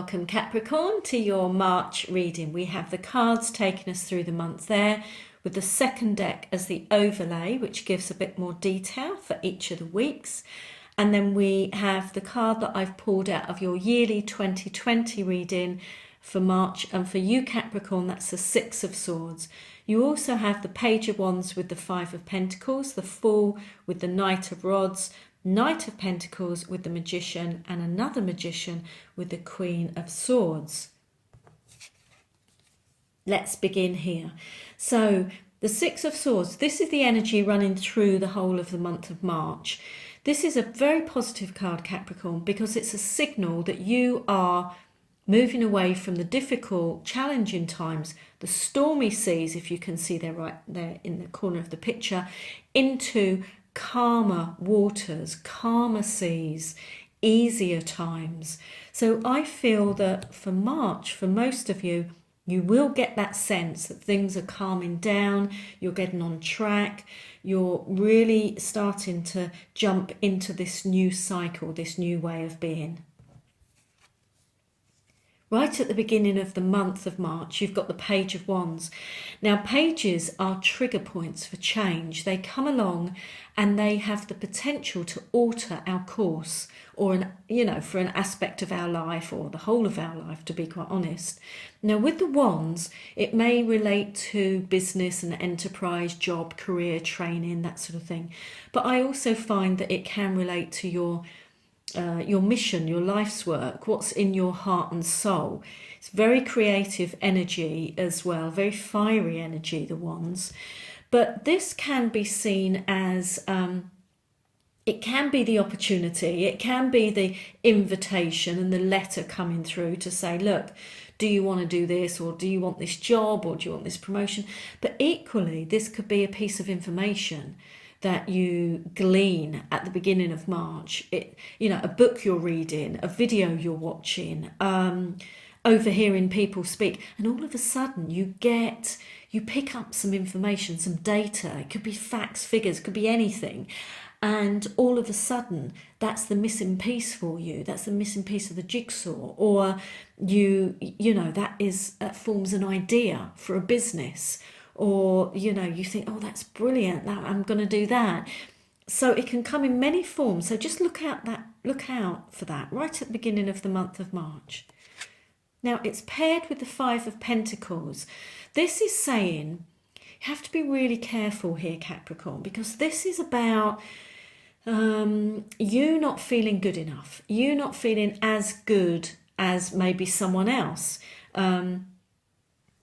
welcome Capricorn to your March reading. We have the cards taking us through the month there, with the second deck as the overlay, which gives a bit more detail for each of the weeks. And then we have the card that I've pulled out of your yearly 2020 reading for March, and for you Capricorn, that's the Six of Swords. You also have the Page of Wands with the Five of Pentacles, the Fool with the Knight of Rods, Knight of Pentacles with the Magician, and another Magician with the Queen of Swords. Let's begin here. So the Six of Swords, this is the energy running through the whole of the month of March. This is a very positive card, Capricorn, because it's a signal that you are moving away from the difficult, challenging times, the stormy seas, if you can see there right there in the corner of the picture, into calmer waters, calmer seas, easier times. So I feel that for March, for most of you, you will get that sense that things are calming down, you're getting on track, you're really starting to jump into this new cycle, this new way of being. Right at the beginning of the month of March, you've got the Page of Wands. Now, pages are trigger points for change. They come along and they have the potential to alter our course, or for an aspect of our life, or the whole of our life, to be quite honest. Now, with the wands, it may relate to business and enterprise, job, career, training, that sort of thing. But I also find that it can relate to your mission, your life's work, what's in your heart and soul. It's very creative energy as well, very fiery energy, the wands. But this can be seen as, it can be the opportunity, it can be the invitation and the letter coming through to say, look, do you want to do this, or do you want this job, or do you want this promotion? But equally, this could be a piece of information that you glean at the beginning of March. A book you're reading, a video you're watching, overhearing people speak, and all of a sudden you pick up some information, some data. It could be facts, figures, it could be anything. And all of a sudden, that's the missing piece for you. That's the missing piece of the jigsaw. Or that forms an idea for a business. Or, you think, oh, that's brilliant, I'm going to do that. So it can come in many forms. So just look out for that right at the beginning of the month of March. Now, it's paired with the Five of Pentacles. This is saying you have to be really careful here, Capricorn, because this is about you not feeling good enough, you not feeling as good as maybe someone else.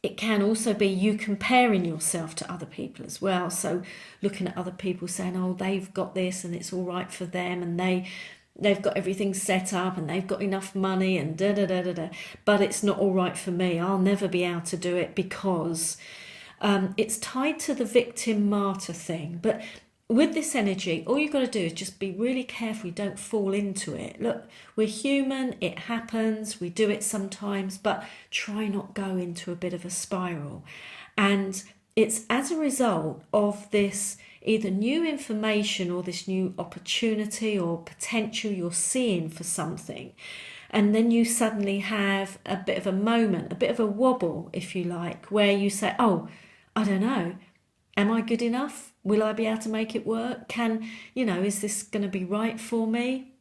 It can also be you comparing yourself to other people as well. So looking at other people saying, oh, they've got this and it's all right for them, and they've got everything set up and they've got enough money and but it's not all right for me. I'll never be able to do it, because it's tied to the victim martyr thing. But with this energy, all you've got to do is just be really careful you don't fall into it. Look, we're human, it happens, we do it sometimes, but try not go into a bit of a spiral. And it's as a result of this either new information or this new opportunity or potential you're seeing for something. And then you suddenly have a bit of a moment, a bit of a wobble, if you like, where you say, oh, I don't know. Am I good enough? Will I be able to make it work? Is this going to be right for me?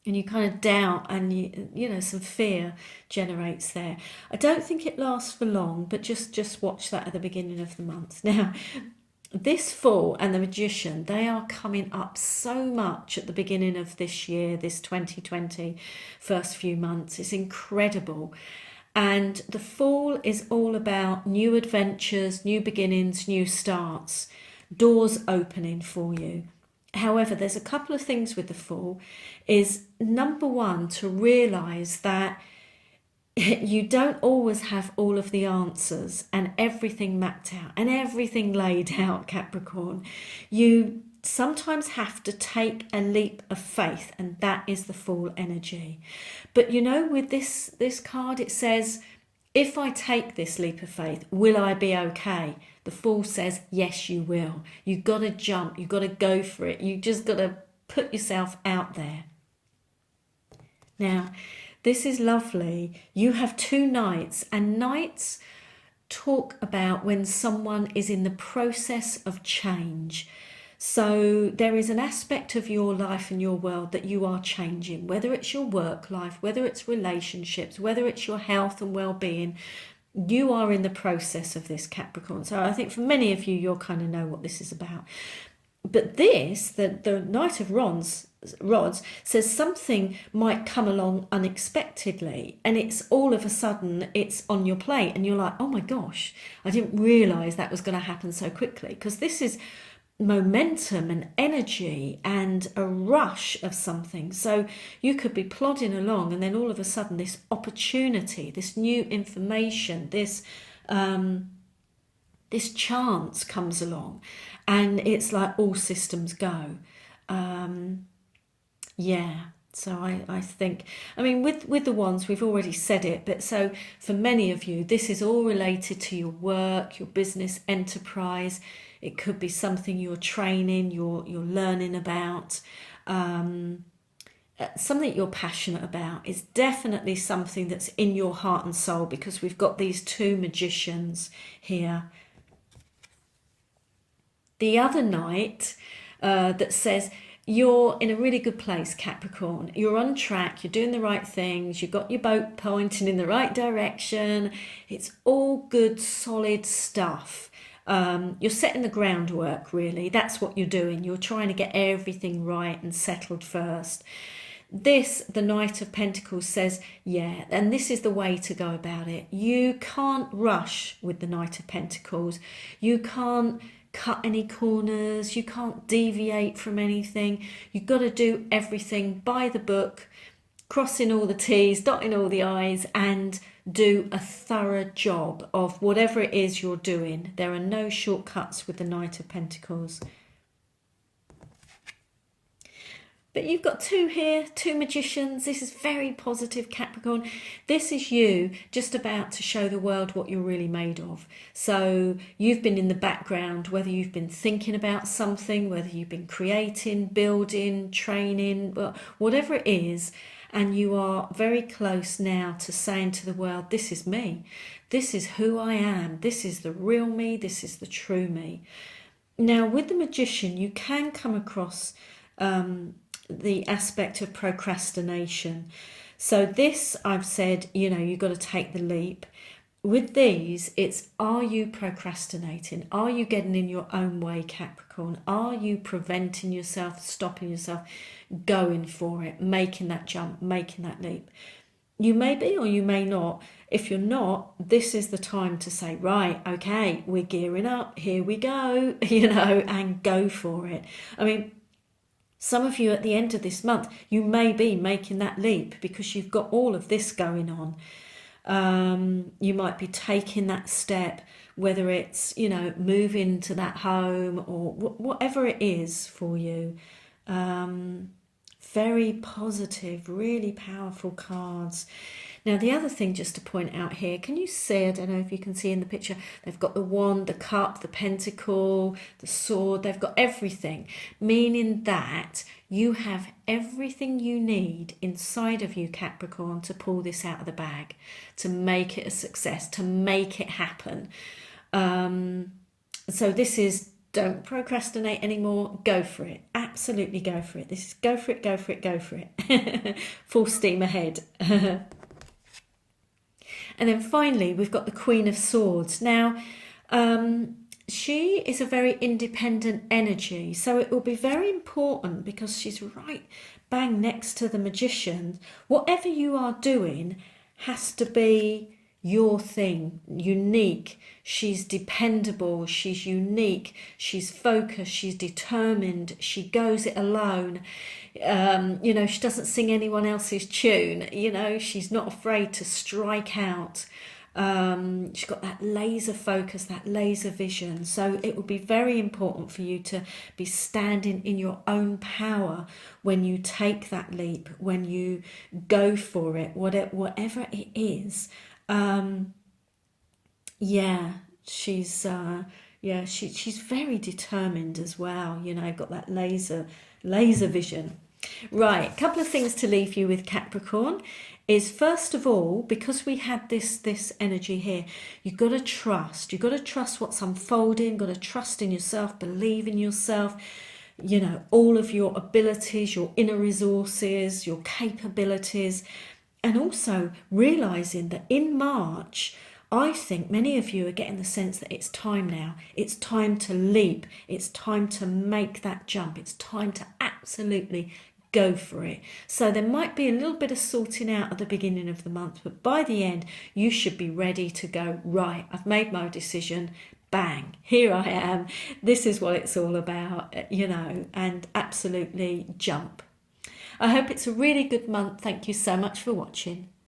And you kind of doubt, and some fear generates there. I don't think it lasts for long, but just watch that at the beginning of the month. Now, this Fool and the Magician, they are coming up so much at the beginning of this year, this 2020 first few months. It's incredible. And the Fool is all about new adventures, new beginnings, new starts, doors opening for you. However, there's a couple of things with the Fool. Is number one, to realise that you don't always have all of the answers and everything mapped out and everything laid out, Capricorn. You sometimes have to take a leap of faith, and that is the Fool energy. But with this card, it says, if I take this leap of faith, will I be okay? The Fool says, yes, you will. You've got to jump, you've got to go for it, you just got to put yourself out there. Now, This is lovely. You have 2 knights, and knights talk about when someone is in the process of change. So there is an aspect of your life and your world that you are changing, whether it's your work life, whether it's relationships, whether it's your health and well-being. You are in the process of this, Capricorn. So I think for many of you, you'll kind of know what this is about. But this, the Knight of Rods, says something might come along unexpectedly, and it's all of a sudden it's on your plate, and you're like, oh my gosh, I didn't realize that was going to happen so quickly. Because this is momentum and energy and a rush of something. So you could be plodding along, and then all of a sudden this opportunity, this new information, this chance comes along, and it's like all systems go. So I think, I mean, with the wands, we've already said it, but so for many of you, this is all related to your work, your business enterprise. It could be something you're training, you're learning about, something you're passionate about. It's definitely something that's in your heart and soul, because we've got these 2 magicians here. The other knight that says, you're in a really good place, Capricorn. You're on track, you're doing the right things, you've got your boat pointing in the right direction. It's all good, solid stuff. You're setting the groundwork, really. That's what you're doing. You're trying to get everything right and settled first. This, the Knight of Pentacles, says, yeah, and this is the way to go about it. You can't rush with the Knight of Pentacles. You can't cut any corners. You can't deviate from anything. You've got to do everything by the book, crossing all the T's, dotting all the I's, and do a thorough job of whatever it is you're doing. There are no shortcuts with the Knight of Pentacles. But you've got 2 here, 2 magicians. This is very positive, Capricorn. This is you just about to show the world what you're really made of. So you've been in the background, whether you've been thinking about something, whether you've been creating, building, training, whatever it is, and you are very close now to saying to the world, this is me. This is who I am. This is the real me. This is the true me. Now, with the magician, you can come across the aspect of procrastination. So this, I've said, you've got to take the leap. With these, it's, are you procrastinating? Are you getting in your own way, Capricorn? Are you preventing yourself, stopping yourself, going for it, making that jump, making that leap? You may be or you may not. If you're not, this is the time to say, right, okay, we're gearing up, here we go, and go for it. I mean, some of you at the end of this month, you may be making that leap because you've got all of this going on. You might be taking that step, whether it's, moving to that home or whatever it is for you. Very positive, really powerful cards. Now, the other thing just to point out here, can you see, I don't know if you can see in the picture, they've got the wand, the cup, the pentacle, the sword, they've got everything, meaning that you have everything you need inside of you, Capricorn, to pull this out of the bag, to make it a success, to make it happen. So this is, don't procrastinate anymore. Go for it. Absolutely go for it. This is go for it, go for it, go for it. Full steam ahead. And then finally, we've got the Queen of Swords. Now, she is a very independent energy. So it will be very important, because she's right bang next to the Magician. Whatever you are doing has to be your thing, unique. She's dependable, she's unique, she's focused, she's determined, she goes it alone. She doesn't sing anyone else's tune. She's not afraid to strike out. She's got that laser focus, that laser vision. So it would be very important for you to be standing in your own power when you take that leap, when you go for it, whatever it is. She's very determined as well. Got that laser vision. Right, a couple of things to leave you with, Capricorn, is first of all, because we had this energy here, you've got to trust. You've got to trust what's unfolding, you've got to trust in yourself, believe in yourself, you know, all of your abilities, your inner resources, your capabilities, and also realizing that in March, I think many of you are getting the sense that it's time now. It's time to leap. It's time to make that jump. It's time to absolutely go for it. So there might be a little bit of sorting out at the beginning of the month, but by the end, you should be ready to go, right, I've made my decision. Bang, here I am. This is what it's all about, you know, and absolutely jump. I hope it's a really good month. Thank you so much for watching.